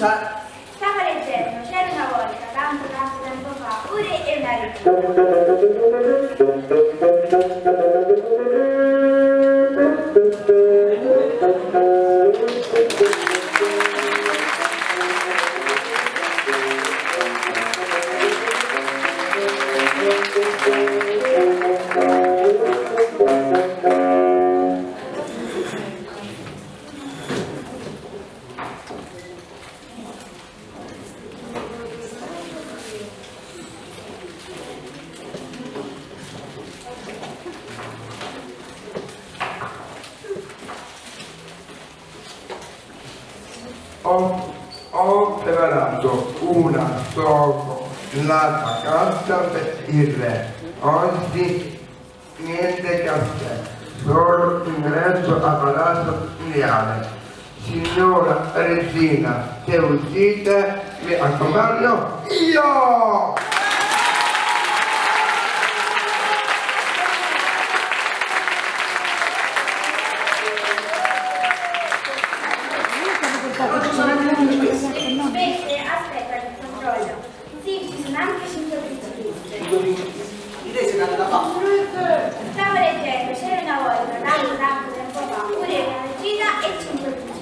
Scusa. Stava leggendo, c'era una volta, tanto tempo fa, Uri e una Ho preparato una cioccolata calda per il re. Oggi niente caffè, solo ingresso a Palazzo Reale. Signora Regina, se uscite mi accompagno io! Aspetta che controllo. Sì, ci sono anche 5 principesse. Stavo leggendo, c'era una volta, tanto tempo fa, Uri e una regina e 5 principesse.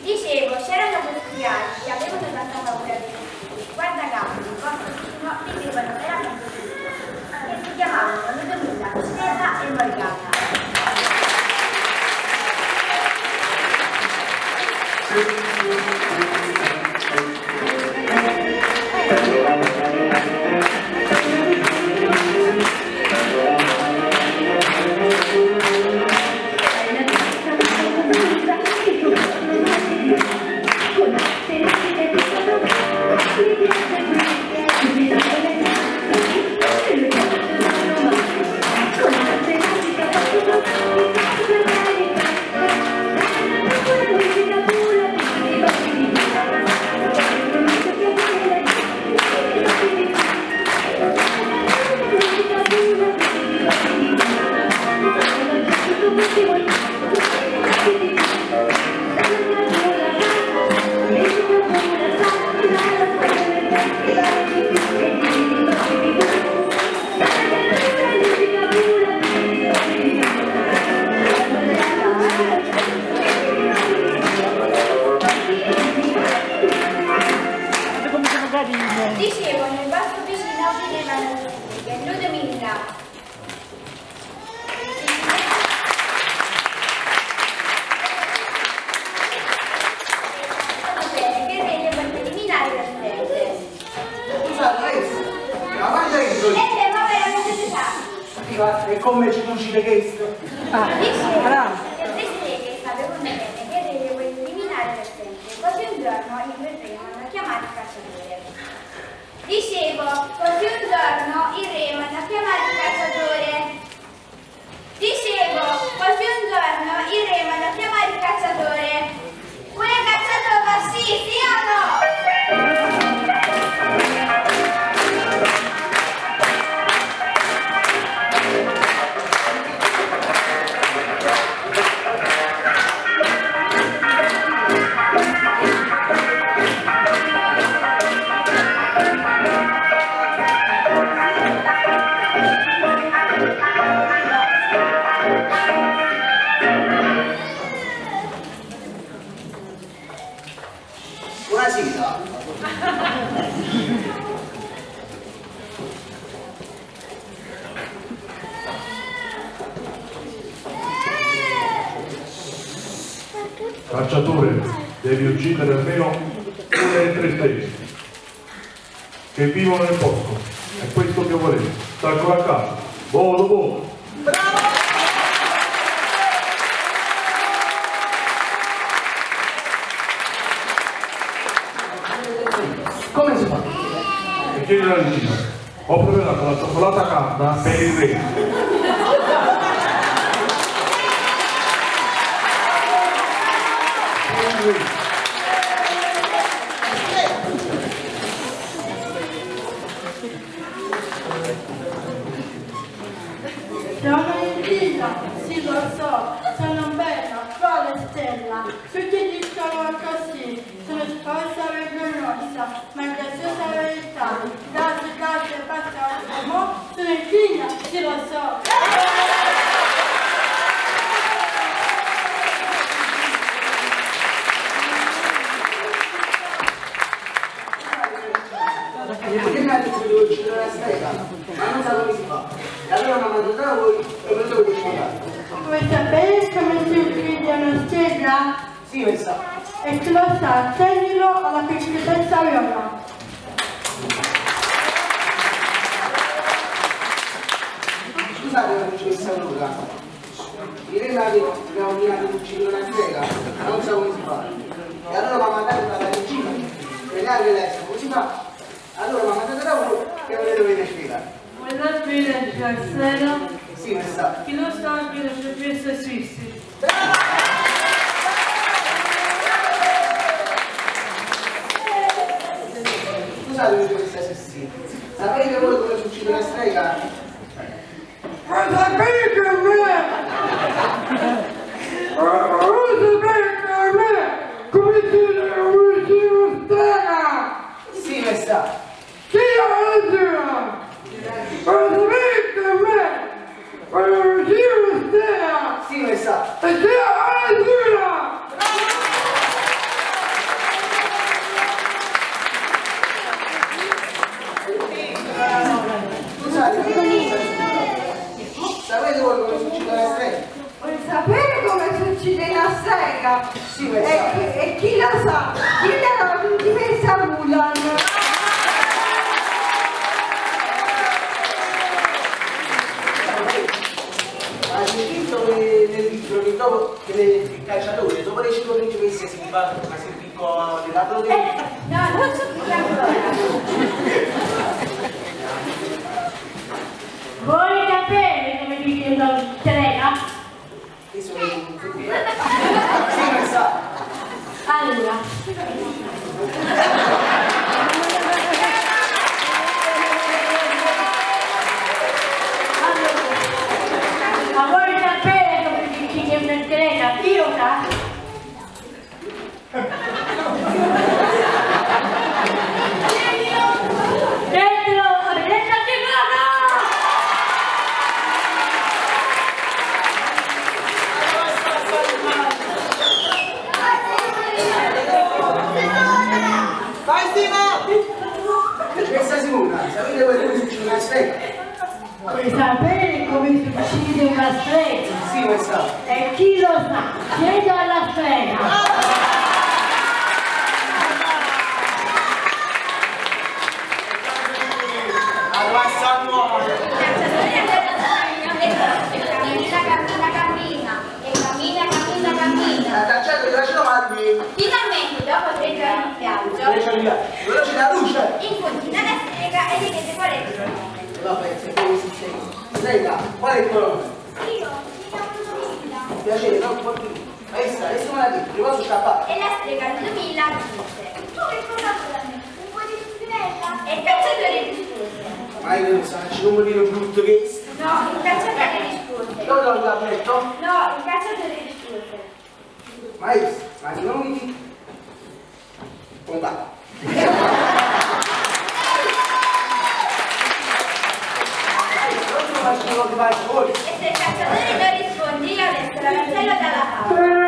Dicevo, c'erano questi viaggi che avevano tanta paura di tutti. Guarda caso, il vostro vicino vivevano veramente tutti, che si chiamavano Ludomilla, Stella e Morgana. Dicevo, nel vostro vicino vivevano tutti, Ludomilla. Va bene, che regno per eliminare la stelle. Scusate, la maglia che sono? Ma veramente necessario. E come ci concide questo? Dicevo, che le streghe sapevano bene che regno per eliminare la stelle. Così un giorno il re mandò a chiamare il cacciatore. Dicevo, così un giorno il re mandò a chiamare il cacciatore. Dicevo, così un giorno il re mandò a chiamare il cacciatore. Vuole cacciatore, sì, sì o no? di uccidere almeno una delle 3 streghe che vivono nel bosco. È questo che volete. Stacco a casa. Volo, volo. Come si fa? E chiede la regina. Ho preparato la cioccolata calda per il re. Sono in vita, sì lo so, sono bella, quale stella, tutti dicono così, sono sposa vergognosa, ma in graziosa verità, grazie, basta uomo, sono in vita, sì lo so. Perché mi ha detto che devo uccidere la strega? Ma non sa come si fa. E allora mi ha mandato da voi e ve lo devo spiegare. Vuoi sapere come si uccide una strega? Sì, mi sa. E chi lo sa, tienilo alla principessa Viola. Scusate la principessa Viola. Il re mi ha detto che abbiamo ordinato di uccidere una strega, ma non sa come si fa. E allora mi ha mandato dalla regina, per anche lei sa come si fa. Allora mi ha mandato da voi e ve le dovete spiegare. Vuoi sapere la strega? Sì, mi sa. Chi lo sa che la principessa esiste? Scusate principessa Sissi, sapete voi come si uccide una strega? Ma sapete a me? Come si uccide una strega? Sì, mi sa. Chi lo sa? Ma sapete a me? Come si uccide una strega? Sì, mi sa. E chi lo sa? Scusate, sapete voi come si uccide una strega? Vuoi sapere come si uccide una strega? Sì, mi sa. E chi lo sa? Chiede alla principessa Mulan. Ma c'è scritto nel libro che dopo che il calciatore, dopo le 5 principesse si fa il picco dell'altro tempo. No, non so più Vuoi sapere come si chiede una strega? Io sono un sì, mi sa. Allora. Ma vuoi sapere come si chiede una strega? Io sa? Principessa Simona, sapete voi come si uccide una strega? Vuoi sapere come si uccide una strega? Sì, mi sa. E chi lo sa? Chiede alla strega. Abbassa nuova. Cammina. La cacciata della Cinomagni. Finalmente, dopo 3 giorni di viaggio, Però c'è la luce. incontrina la strega e le chiede qual è il suo nome. Vabbè, se poi si sei. Strega, qual è il tuo nome? Io, mi chiamo Ludmilla. Piacere, no? Un po' più. Maestra, adesso me la dico, ti posso scappare. E la strega Ludmilla disse: tu che cosa vuoi da me? Un po' di fruttivella? E il cacciatore rispose: Ma io non so, c'è un modello brutto che è. no, il cacciatore rispose. Dove l'ho letto? No, il cacciatore rispose. Maestra, ma se non mi dici. Come va? E se il cacciatore non risponde, io adesso la cancello dalla tavola.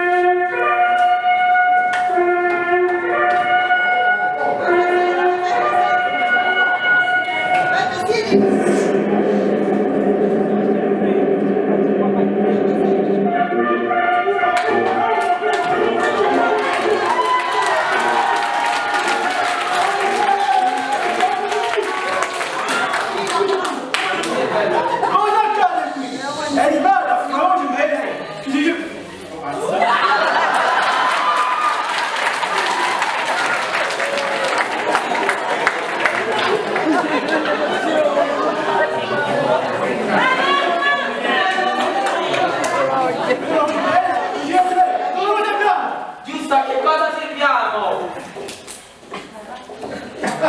Si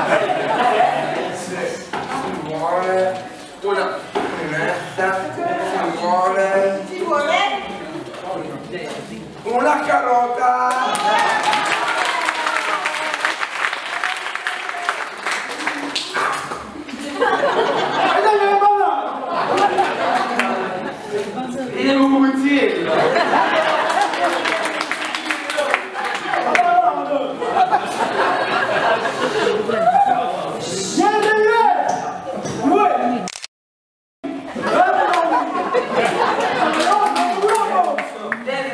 vuole una finestra, si vuole una carota. Vediamo un cucchiello.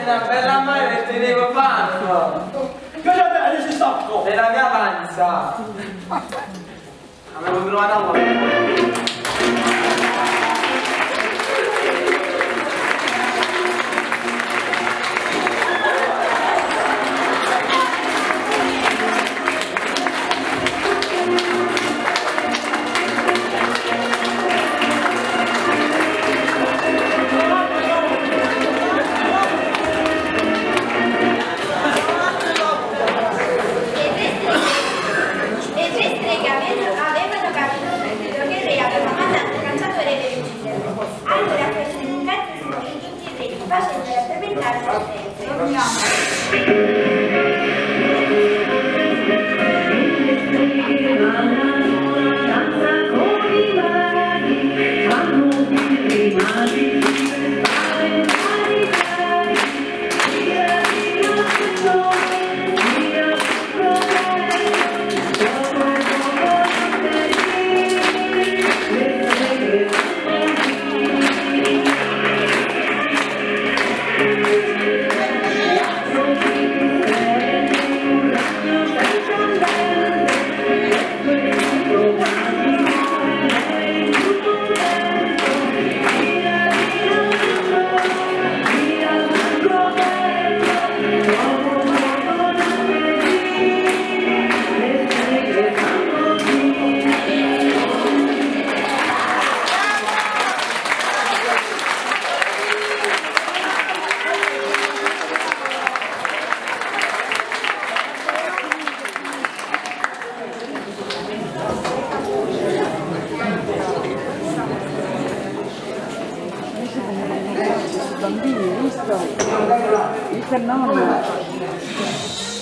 Una bella mano che tenevo panzo. Cosa bene si stacco? Nella mia panza. Avevo trovato una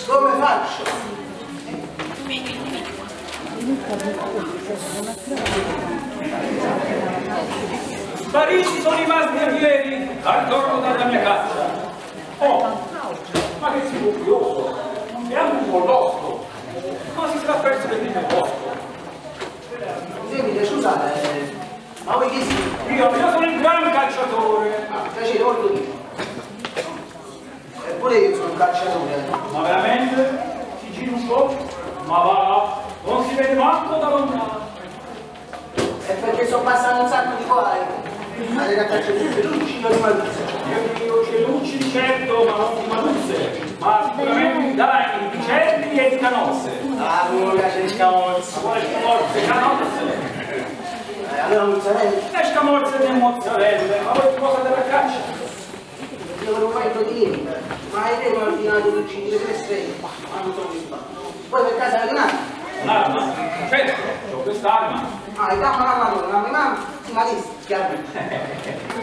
Come faccio? Spariti sono i maschi ieri al corpo dalla mia caccia. Oh, ma che si curioso! E anche un po' losco. Ma si sarà perso per il mio posto. Sentite, scusate, ma voi chi siete? Io sono il gran cacciatore. Ah, piacere molto di Eppure io sono un cacciatore. Ma veramente? Si gira un po'? Ma va, non si vede manco da lontano. È perché sto passando un sacco di guai. Allora caccio tutte luci non maluzze. Io c'è luci di certo, ma non di maluzze. Ma sicuramente di daini, di cervi e di canozze. Ah, come mi piace le scamozze. Ma quale scamorze? Canozze? Allora mozzarella. Le scamorze e mozzarelle, ma voi che cosa della caccia? Io volevo fare i proteini, ma i tre mi hanno ordinato di uccidere 3 stelle. Ma non so che fa. Poi per casa avete un'arma? Un'arma? Certo, ho quest'arma. Ah, e dammi la mano, la mia mamma, si malissimo.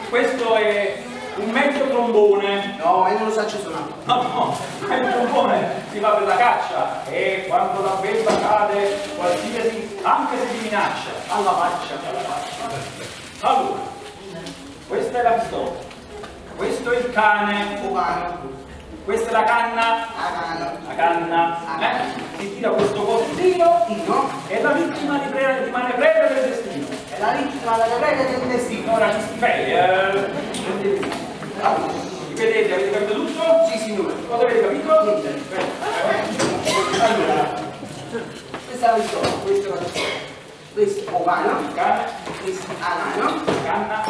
Questo è un mezzo trombone. No, io non lo so suonare. No, il trombone si fa per la caccia e quando la belva cade, qualsiasi, anche se ti minaccia, alla faccia. Allora, questa è la pistola, questo è il cane, questa è la canna, la canna, si tira questo costino e la vittima rimane preda del destino. È la vittima della preda del destino. Ora ci stifei, Li vedete? Avete capito tutto? Sì, signore. Cosa avete capito? Niente. Allora, questa è la pistola, questa è la pistola. Questo è ovano, Cane, questo è anano. canna,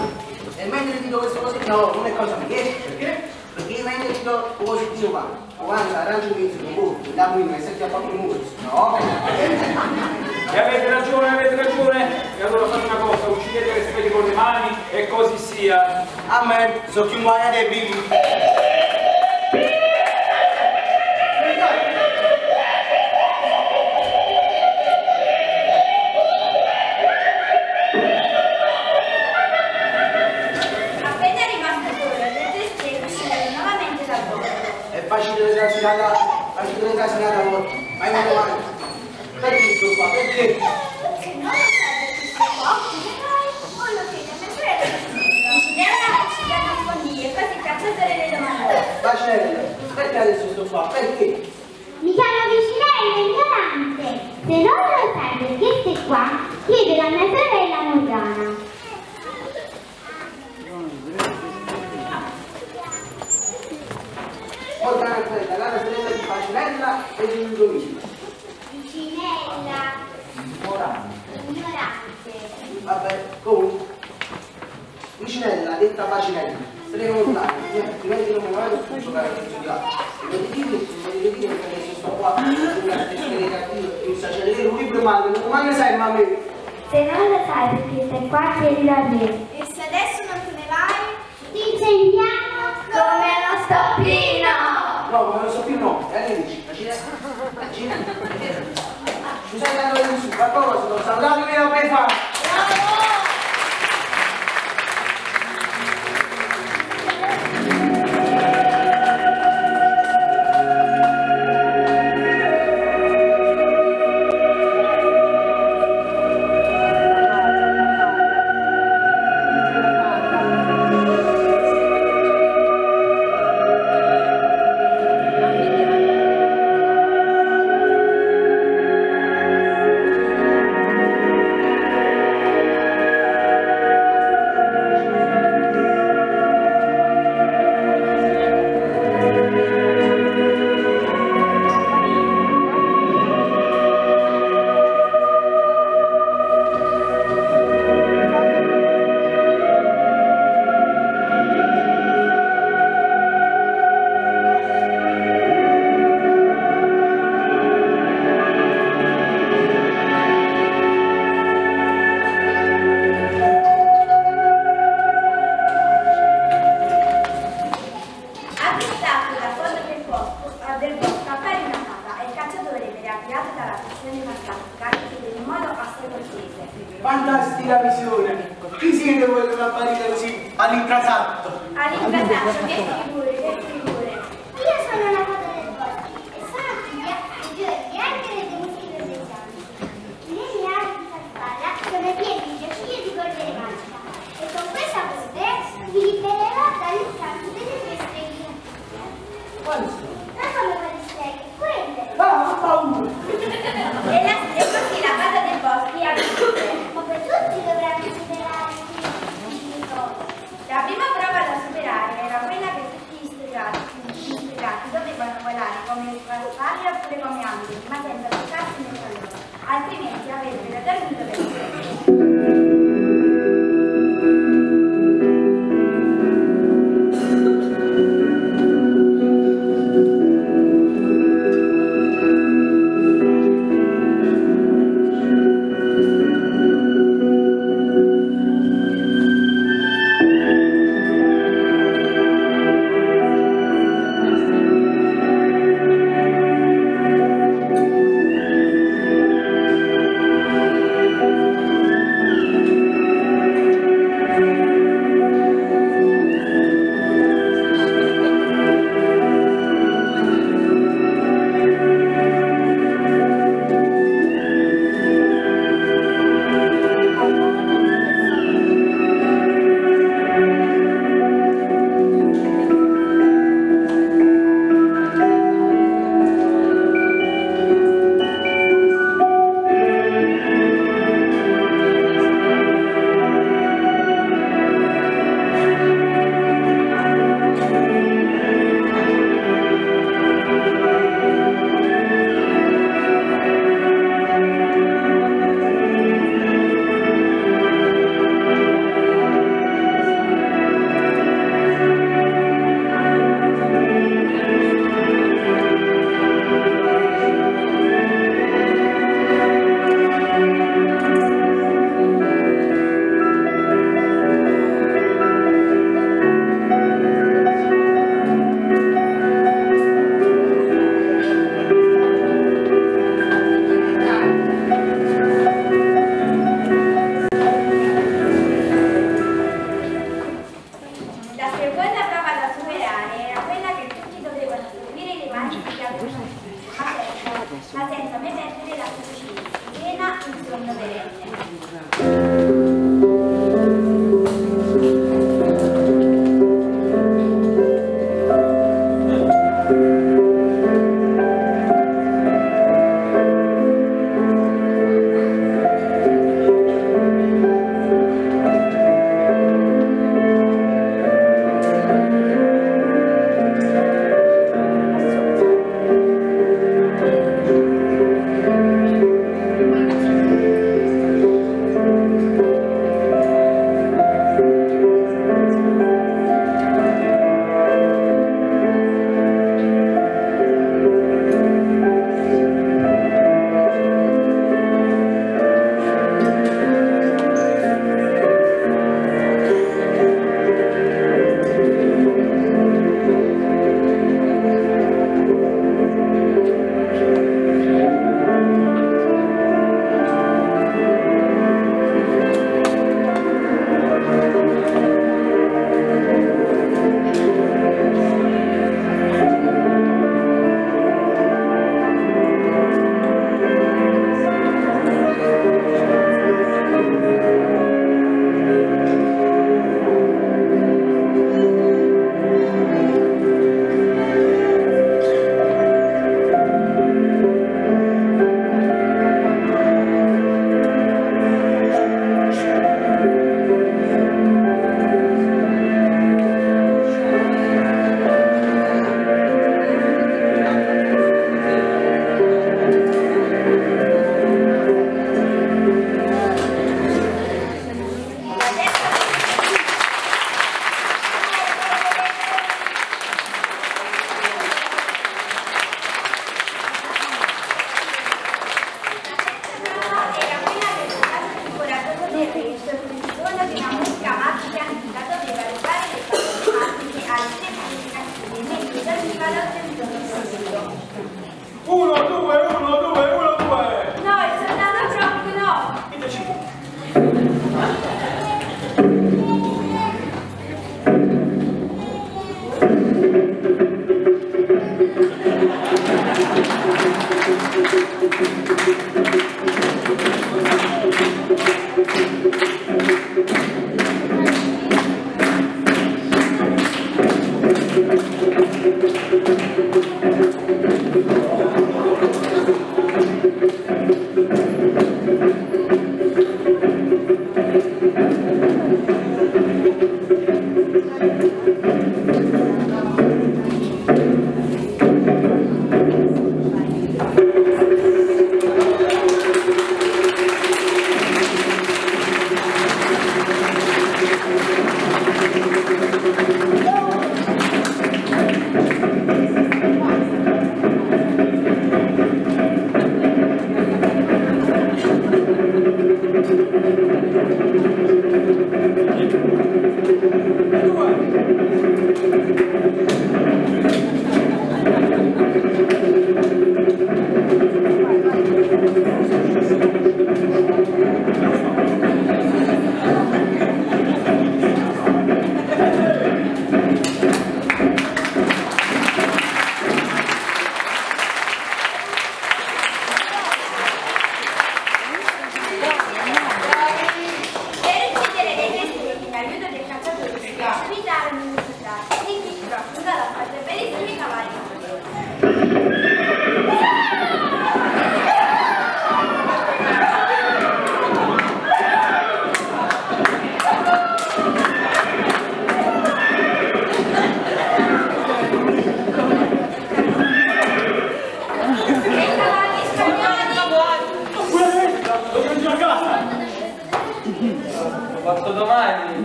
E mentre dico questo cos'ettino, no, non è cosa perché? Perché mentre dico cos'ettino qua, ovano, arancio, mezzo, un da qui, ma sei a quattro muri. No. e avete ragione, e allora fate una cosa, uccidete questi peli con le mani e così sia. Amen, so più muoia dei bimbi. casa nata volta, ma io non male. Perché sto qua? Perché? Se non lo sai che sei qua, vedrai, o lo chiedi a mia sorella. Ne è una ci da nascondere, così il cacciatore le domanda. Bacinella, perché adesso sto qua? Perché? Mi chiamo Vicinello ignorante. Se non lo sai perché sei qua, chiedi alla mia sorella Morgana. Morgana è quella, la sorella di Bacinella e di Ludomino. Vicinella. Ignorante. Vabbè, comunque. Vicinella, detta Bacinella. Saremo lontani, altrimenti non mi vado a giocare a studiare. Non ti dire che adesso sto qua, una tessera cattiva, un sacerdote, un libro male, ma ne sai, mamma mia? Se non lo sai perché sei qua, chiedilo a me. E se adesso non te ne vai? Ti incendiamo Come lo stoppino! No, come lo so più no, e lei dici, Bacina, scusate andando su, ma cosa, non salutatemi da per fare. Fantastica visione! Chi siete voi che apparite così all'incasato? All'incasato, che figure, che figure. Io sono la fata del bosco e sono figlia di due bianche e dei muschi verdeggianti. Le mie ali di farfalla sono pieni di giaciglio di polvere magica e con questa polvere vi libererò dall'incanto delle tue streghe. Quali sono? Non sono quelle streghe, quelle! Ah, ho paura! E così la fata del bosco ha vinto. Come tutti dovranno superare i La prima prova da superare era quella che tutti gli stregati dovevano volare come farfalle oppure come angeli, ma senza toccarsi nel pallone, altrimenti avrebbero dormito per sempre.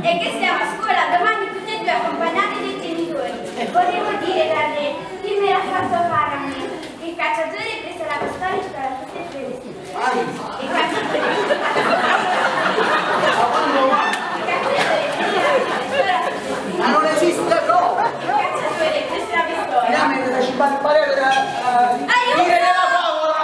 E che siamo a scuola domani tutti e due accompagnati dai genitori. Volevo dire da lei chi me l'ha fatto fare a me. Il cacciatore ha preso la pistola e spara tutte e due le spine. Il cacciatore Ma non esiste proprio! Il cacciatore ha preso la pistola. Finalmente ci fa il parere della dire della favola!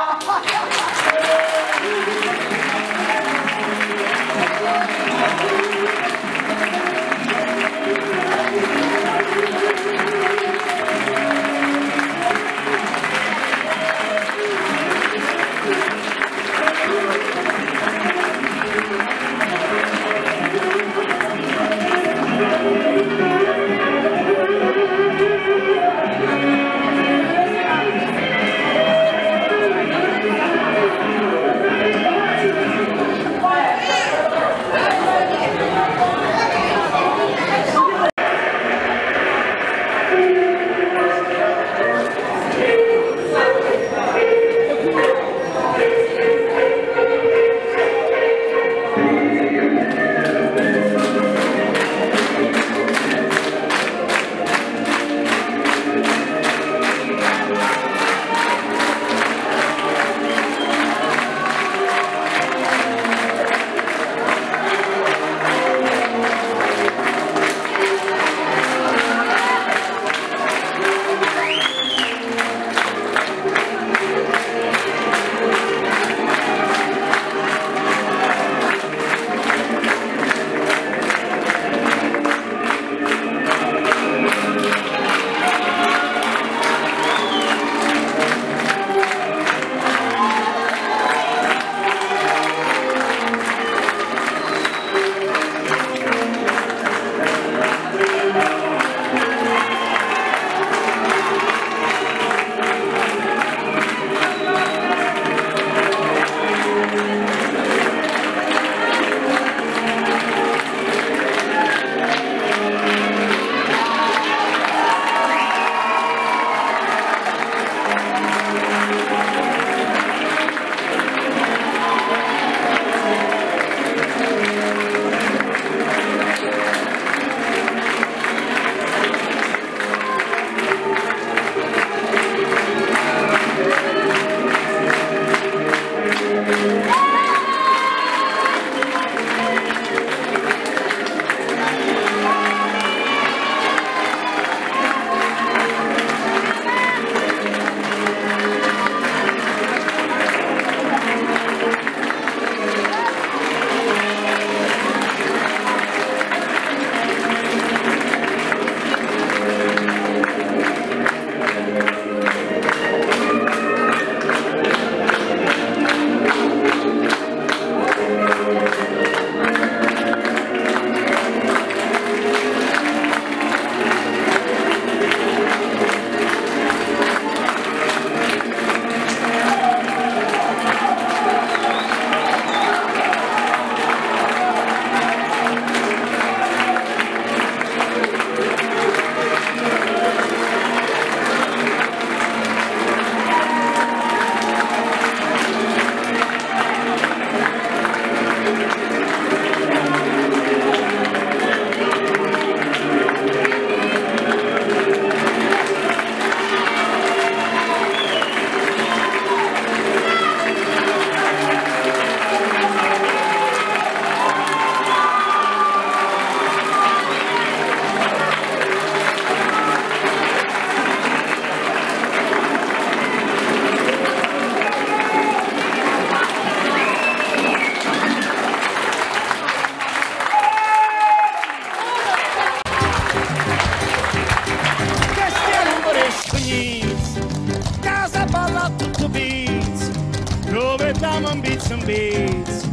siamo in bits and bits,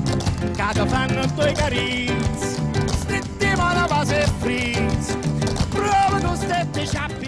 che fanno tuoi carizzi, strettiamo la base e frizz, prova con stette ciappe